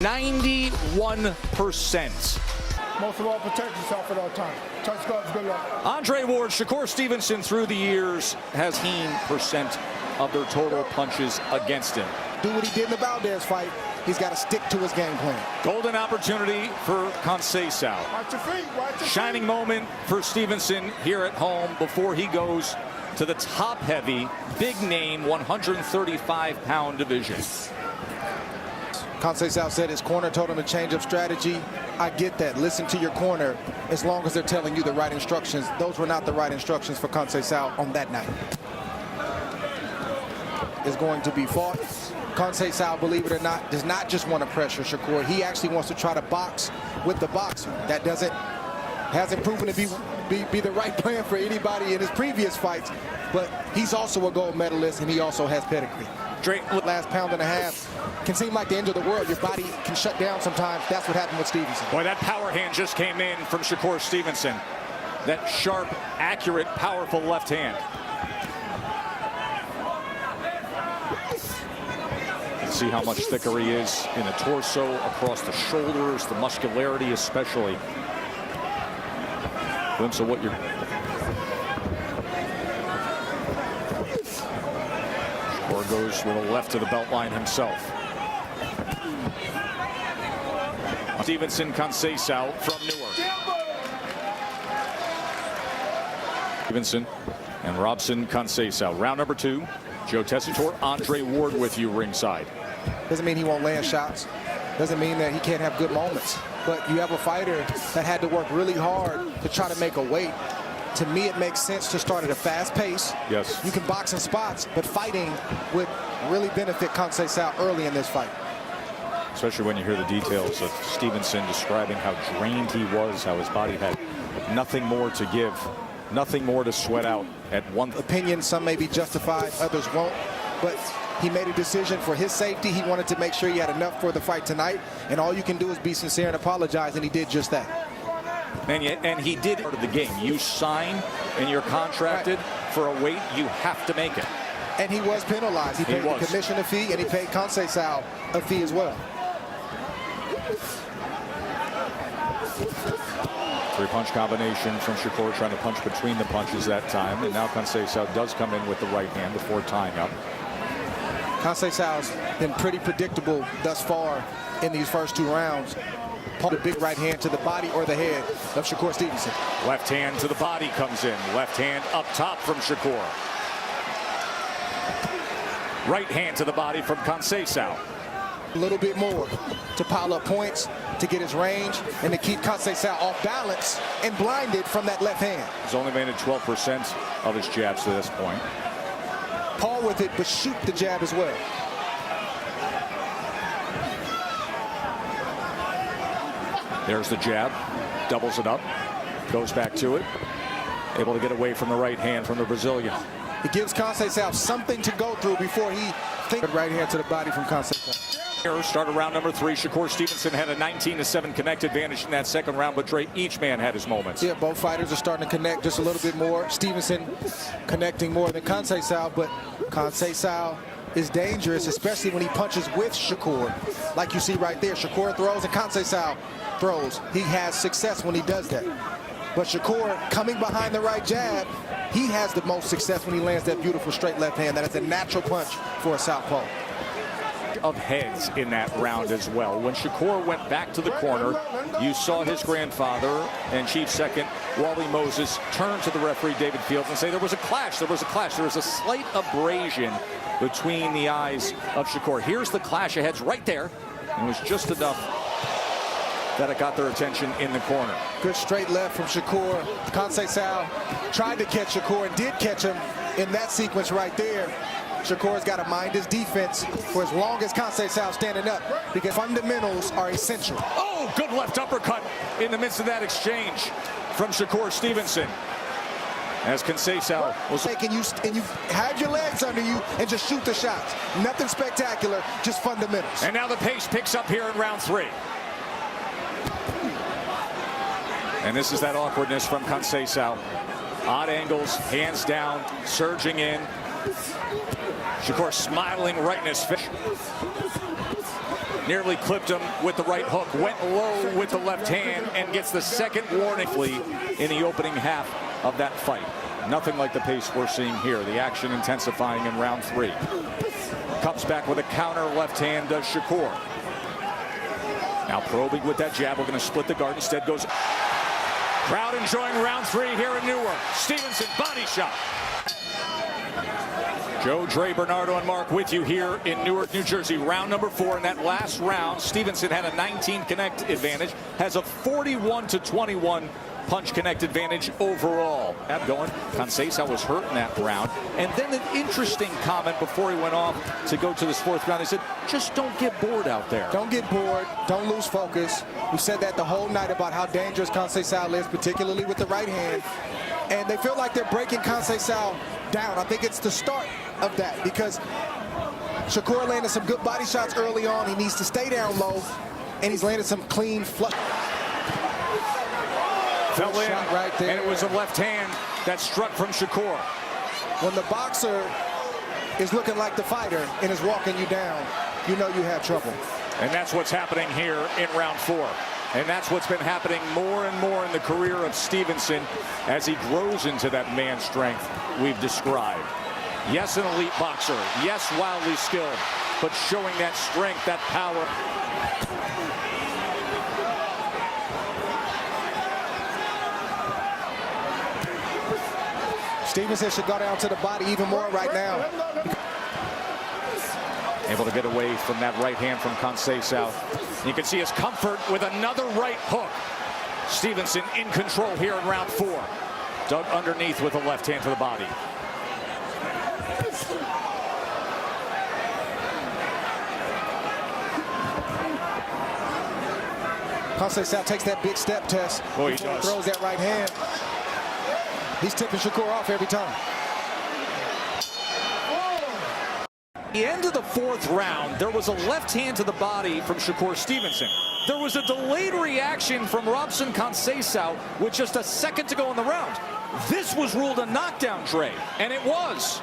91%. Most of all, protect yourself at all times. Touch gloves, good luck. Andre Ward, Shakur Stevenson through the years has 18% of their total punches against him. Do what he did in the Valdez fight. He's got to stick to his game plan. Golden opportunity for Conceicao. Watch your feet, watch your Shining feet. moment for Stevenson here at home before he goes to the top-heavy, big-name 135-pound division. Conceicao said his corner told him to change up strategy. I get that. Listen to your corner as long as they're telling you the right instructions. Those were not the right instructions for Conceicao on that night. Is going to be fought. Conceicao, believe it or not, does not just want to pressure Shakur. He actually wants to try to box with the boxer. That hasn't proven to be the right plan for anybody in his previous fights. But he's also a gold medalist, and he also has pedigree. Last pound and a half can seem like the end of the world. Your body can shut down sometimes. That's what happened with Stevenson. Boy, that power hand just came in from Shakur Stevenson. That sharp, accurate, powerful left hand. See how much thicker he is in the torso, across the shoulders, the muscularity especially. Glimpse of what you're... Shakur goes with a left to the belt line himself. Stevenson, Conceicao from Newark. Stevenson and Robson, Conceicao. Round number 2. Joe Tessitore, Andre Ward with you ringside. Doesn't mean he won't land shots. Doesn't mean that he can't have good moments. But you have a fighter that had to work really hard to try to make a weight. To me, it makes sense to start at a fast pace. Yes. You can box in spots, but fighting would really benefit Conceicao early in this fight. Especially when you hear the details of Stevenson describing how drained he was, how his body had nothing more to give, nothing more to sweat out at one. Opinions, some may be justified, others won't. But he made a decision for his safety. He wanted to make sure he had enough for the fight tonight. And all you can do is be sincere and apologize, and he did just that. And he did part of the game. You sign and you're contracted for a weight, you have to make it. And he was penalized. He paid the commissioner fee, and he paid Conceicao a fee as well. 3-punch combination from Shakur, trying to punch between the punches that time. And now Conceicao does come in with the right hand before tying up. Conceicao's been pretty predictable thus far in these first 2 rounds. Pump a big right hand to the body or the head of Shakur Stevenson. Left hand to the body comes in. Left hand up top from Shakur. Right hand to the body from Conceicao. A little bit more to pile up points, to get his range, and to keep Conceicao off balance and blinded from that left hand. He's only made it 12% of his jabs to this point. Paul with it, but shoot the jab as well. There's the jab, doubles it up, goes back to it, able to get away from the right hand from the Brazilian. It gives Conceicao something to go through before he thinks. Right hand to the body from Conceicao. Started round number 3. Shakur Stevenson had a 19-7 connect advantage in that second round, but each man had his moments. Yeah, both fighters are starting to connect just a little bit more. Stevenson connecting more than Conceicao, but Conceicao is dangerous, especially when he punches with Shakur. Like you see right there, Shakur throws and Conceicao throws. He has success when he does that. But Shakur, coming behind the right jab, he has the most success when he lands that beautiful straight left hand. That is a natural punch for a southpaw. Of heads in that round as well. When Shakur went back to the corner, you saw his grandfather and Chief Second Wally Moses turn to the referee David Fields and say there was a clash. There was a clash. There was a slight abrasion between the eyes of Shakur. Here's the clash of heads right there. And it was just enough that it got their attention in the corner. Good straight left from Shakur. Conceicao tried to catch Shakur and did catch him in that sequence right there. Shakur's got to mind his defense for as long as Conceicao's standing up, because fundamentals are essential. Oh, good left uppercut in the midst of that exchange from Shakur Stevenson. As Conceicao was taking you, and you have your legs under you and just shoot the shots. Nothing spectacular, just fundamentals. And now the pace picks up here in round 3. And this is that awkwardness from Conceicao. Odd angles, hands down, surging in. Shakur smiling right in his face. Nearly clipped him with the right hook. Went low with the left hand and gets the second warning in the opening half of that fight. Nothing like the pace we're seeing here. The action intensifying in round 3. Comes back with a counter left hand, does Shakur. Now probing with that jab. We're going to split the guard. Instead goes. Crowd enjoying round 3 here in Newark. Stevenson, body shot. Joe, Dre, Bernardo, and Mark with you here in Newark, New Jersey. Round number 4. In that last round, Stevenson had a 19 connect advantage, has a 41-21 punch connect advantage overall. That going. Conceicao was hurt in that round. And then an interesting comment before he went off to go to this 4th round. He said, just don't get bored out there. Don't get bored. Don't lose focus. We said that the whole night about how dangerous Conceicao is, particularly with the right hand. And they feel like they're breaking Conceicao down. I think it's the start of that because Shakur landed some good body shots early on. He needs to stay down low, and he's landed some clean flush. Fell in, right there. And it was a left hand that struck from Shakur. When the boxer is looking like the fighter and is walking you down, you know you have trouble. And that's what's happening here in round 4. And that's what's been happening more and more in the career of Stevenson as he grows into that man strength we've described. Yes, an elite boxer. Yes, wildly skilled. But showing that strength, that power. Stevenson should go down to the body even more right now. Able to get away from that right hand from Conceicao. You can see his comfort with another right hook. Stevenson in control here in round 4. Dug underneath with a left hand to the body. Conceicao takes that big step test. Boy, he does. Throws that right hand. He's tipping Shakur off every time. The end of the 4th round, there was a left hand to the body from Shakur Stevenson. There was a delayed reaction from Robson Conceicao with just a second to go in the round. This was ruled a knockdown, Dre, and it was.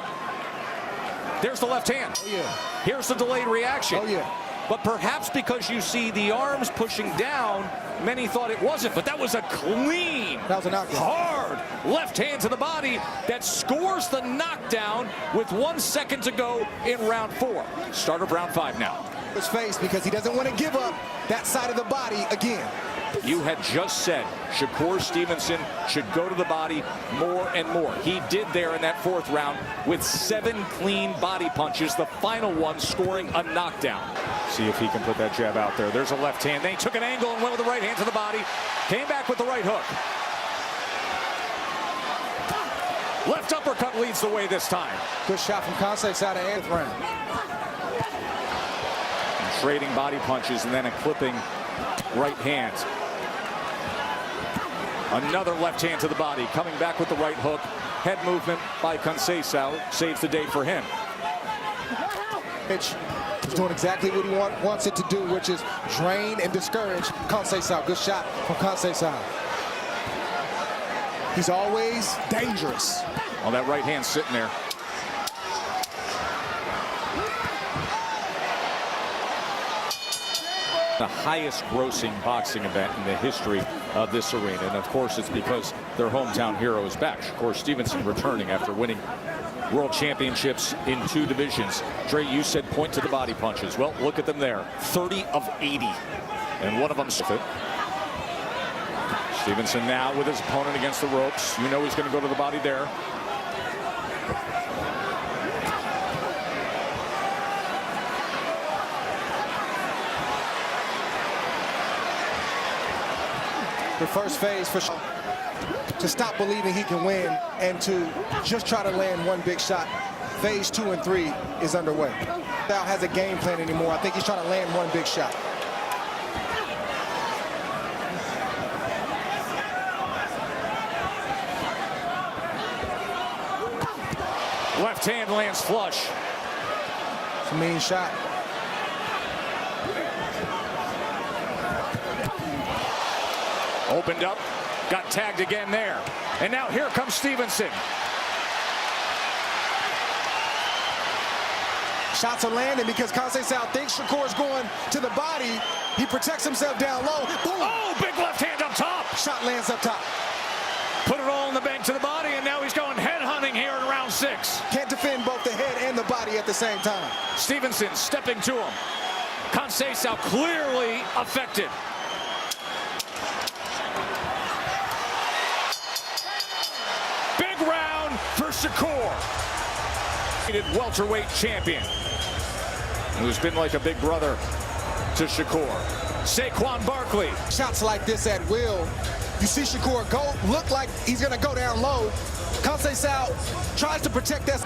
There's the left hand. Oh, yeah. Here's the delayed reaction. Oh, yeah. But perhaps because you see the arms pushing down, many thought it wasn't. But that was a clean, that was a knockdown. Hard left hand to the body that scores the knockdown with 1 second to go in round 4. Start of round 5 now. His face because he doesn't want to give up that side of the body again. You had just said Shakur Stevenson should go to the body more and more. He did there in that 4th round with 7 clean body punches, the final one scoring a knockdown. See if he can put that jab out there. There's a left hand. Then he took an angle and went with the right hand to the body. Came back with the right hook. Left uppercut leads the way this time. Good shot from Conceicao to end the round. And trading body punches and then a clipping right hand. Another left hand to the body. Coming back with the right hook. Head movement by Conceicao saves the day for him. He's doing exactly what he wants it to do, which is drain and discourage Conceicao. Good shot from Conceicao. He's always dangerous. Well, that right hand sitting there. The highest grossing boxing event in the history of this arena. And of course, it's because their hometown hero is back. Shakur Stevenson returning after winning world championships in 2 divisions. Dre, you said point to the body punches. Well, look at them there. 30 of 80. And one of them. Stevenson now with his opponent against the ropes. You know he's going to go to the body there. The first phase for to stop believing he can win and to just try to land one big shot. Phase 2 and 3 is underway. Now has a game plan anymore. I think he's trying to land one big shot. Left hand lands flush. It's a mean shot. Opened up, got tagged again there. And now here comes Stevenson. Shots are landing because Conceicao thinks Shakur is going to the body. He protects himself down low. Boom. Oh, big left hand up top. Shot lands up top. Put it all in the bank to the body, and now he's going head hunting here in round 6. Can't defend both the head and the body at the same time. Stevenson stepping to him. Conceicao clearly affected. Big round for Shakur. Welterweight champion, who's been like a big brother to Shakur. Saquon Barkley. Shots like this at will. You see Shakur go, look like he's going to go down low. Conceicao tries to protect that.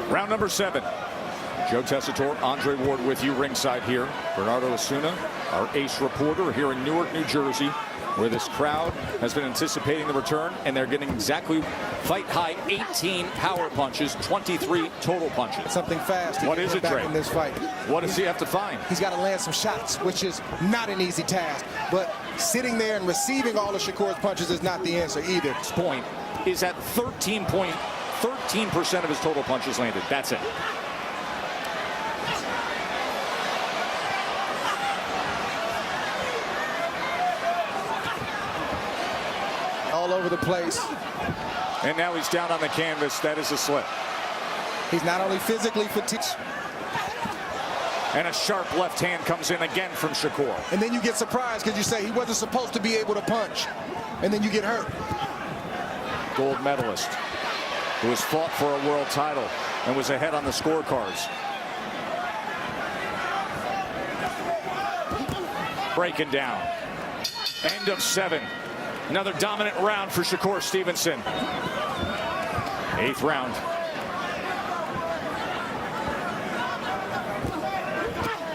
Round number 7. Joe Tessitore, Andre Ward with you ringside here. Bernardo Osuna, our ace reporter here in Newark, New Jersey, where this crowd has been anticipating the return, and they're getting exactly fight high 18 power punches, 23 total punches. Something fast. What is it, Trey? In this fight. What does he have to find? He's got to land some shots, which is not an easy task. But sitting there and receiving all of Shakur's punches is not the answer either. This point is at 13% of his total punches landed. That's it. All over the place. And now he's down on the canvas. That is a slip. He's not only physically fatigued. And a sharp left hand comes in again from Shakur. And then you get surprised because you say he wasn't supposed to be able to punch. And then you get hurt. Gold medalist who has fought for a world title and was ahead on the scorecards. Breaking down. End of 7. Another dominant round for Shakur Stevenson. 8th round.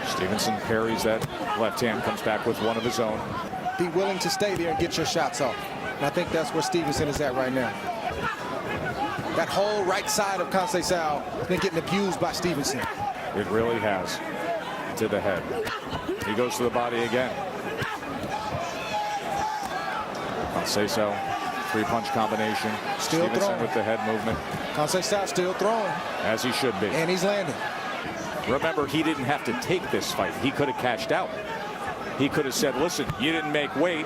Stevenson parries that left hand, comes back with one of his own. Be willing to stay there and get your shots off. And I think that's where Stevenson is at right now. That whole right side of Conceicao has been getting abused by Stevenson. It really has. To the head. He goes to the body again. Conceicao, 3-punch combination. Still Stevenson throwing. with the head movement. Conceicao still throwing. As he should be. And he's landing. Remember, he didn't have to take this fight. He could have cashed out. He could have said, listen, you didn't make weight.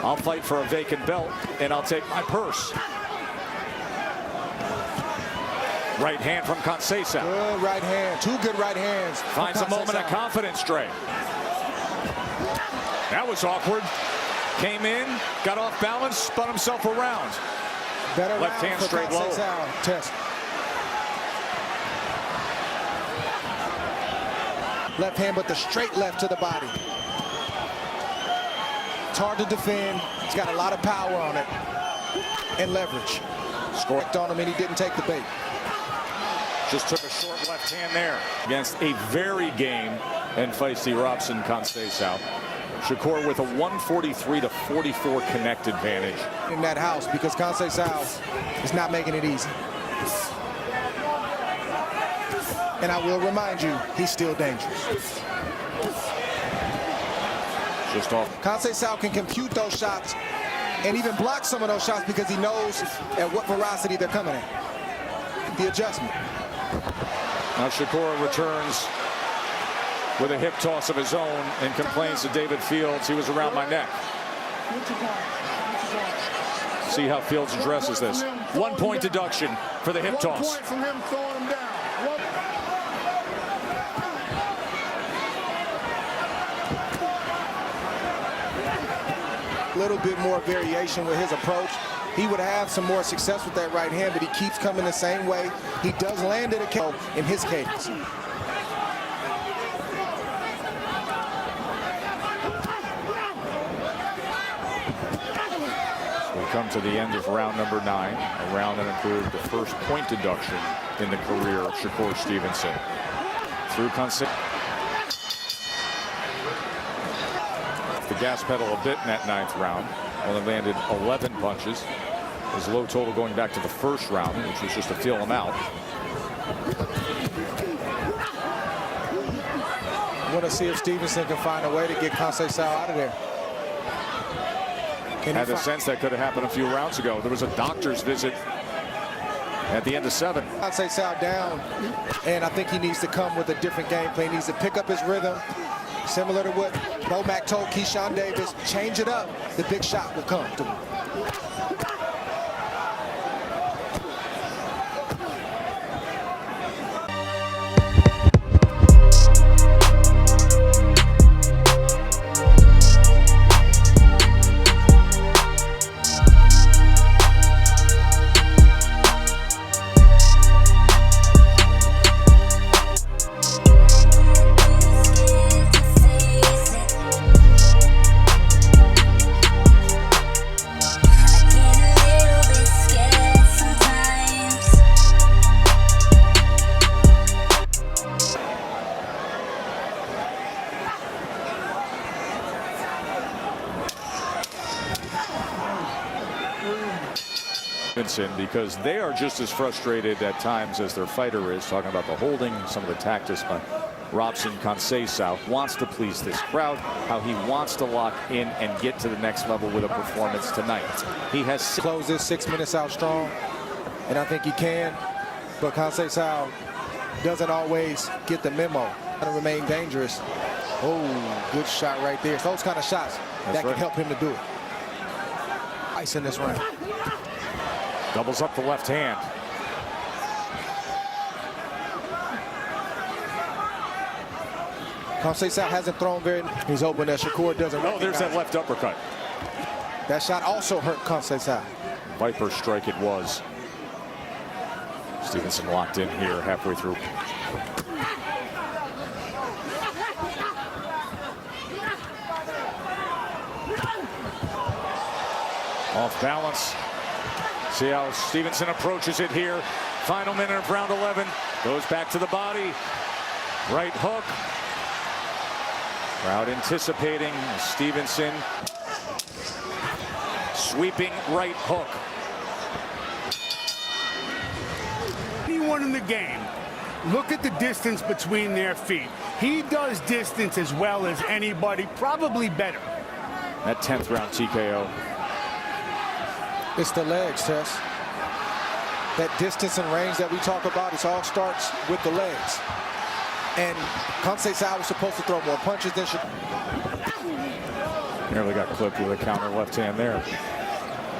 I'll fight for a vacant belt, and I'll take my purse. Right hand from Conceicao. Good right hand. 2 good right hands. Finds a moment of confidence, Trey. That was awkward. Came in, got off balance, spun himself around. Better left hand straight low. Test. Left hand, but the straight left to the body. It's hard to defend. He's got a lot of power on it and leverage. Scored on him, and he didn't take the bait. Just took a short left hand there against a very game and feisty Robson Conceicao. Shakur with a 143-44 connect advantage. In that house, because Conceicao is not making it easy. And I will remind you, he's still dangerous. Just off. Conceicao can compute those shots and even block some of those shots because he knows at what velocity they're coming at. The adjustment. Now Shakur returns with a hip toss of his own and complains to David Fields, he was around my neck. See how Fields addresses this. 1-point deduction for the hip toss. 1 point from him throwing him down. A little bit more variation with his approach. He would have some more success with that right hand, but he keeps coming the same way. He does land it in his cadence. We come to the end of round number 9, a round that included the first point deduction in the career of Shakur Stevenson. Through Conceicao. The gas pedal a bit in that 9th round. Only landed 11 punches. His low total going back to the first round, which was just to feel him out. I want to see if Stevenson can find a way to get Conceicao out of there. Had a sense that could have happened a few rounds ago. There was a doctor's visit at the end of 7. Conceicao down, and I think he needs to come with a different game plan. He needs to pick up his rhythm, similar to what Bomac told Keyshawn Davis. Change it up, the big shot will come to him. Because they are just as frustrated at times as their fighter is, talking about the holding, some of the tactics by Robson. Conceicao wants to please this crowd, how he wants to lock in and get to the next level with a performance tonight. He has closed this 6 minutes out strong, and I think he can, but Conceicao doesn't always get the memo. To remain dangerous. Oh, good shot right there. It's those kind of shots that can help him to do it. Ice in this round. Doubles up the left hand. Conceicao hasn't thrown very. He's hoping that Shakur doesn't. Oh, there's that left uppercut. That shot also hurt Conceicao. Viper strike it was. Stevenson locked in here halfway through. Off balance. See how Stevenson approaches it here. Final minute of round 11. Goes back to the body. Right hook. Crowd anticipating Stevenson. Sweeping right hook. Anyone in the game, look at the distance between their feet. He does distance as well as anybody, probably better. That 10th round TKO. It's the legs, Tess. That distance and range that we talk about, it all starts with the legs. And Conceicao was supposed to throw more punches than Shakur. Nearly got clipped with a counter left hand there.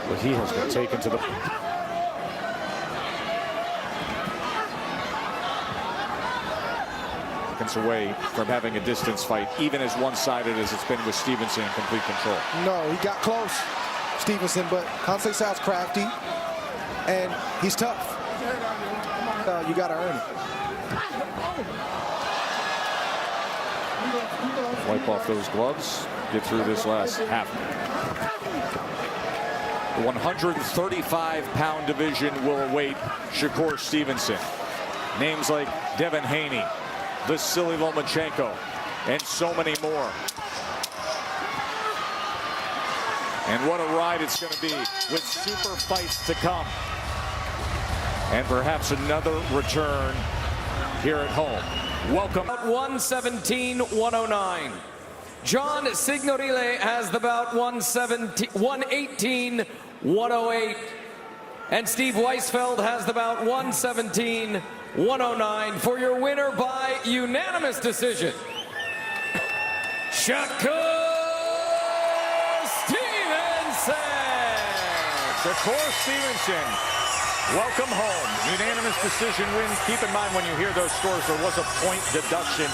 But he has been taken to the... away from having a distance fight, even as one-sided as it's been with Stevenson in complete control. No, he got close, Stevenson, but Conceicao's crafty, and he's tough. You got to earn it. Wipe off those gloves, get through this last half. The 135-pound division will await Shakur Stevenson. Names like Devin Haney, Vasily Lomachenko, and so many more. And what a ride it's going to be with super fights to come. And perhaps another return here at home. Welcome. 117-109. John Signorile has the bout 118-108. And Steve Weisfeld has the bout 117-109 for your winner by unanimous decision, Shakur Stevenson. Shakur Stevenson, welcome home. Unanimous decision win. Keep in mind when you hear those scores, there was a point deduction.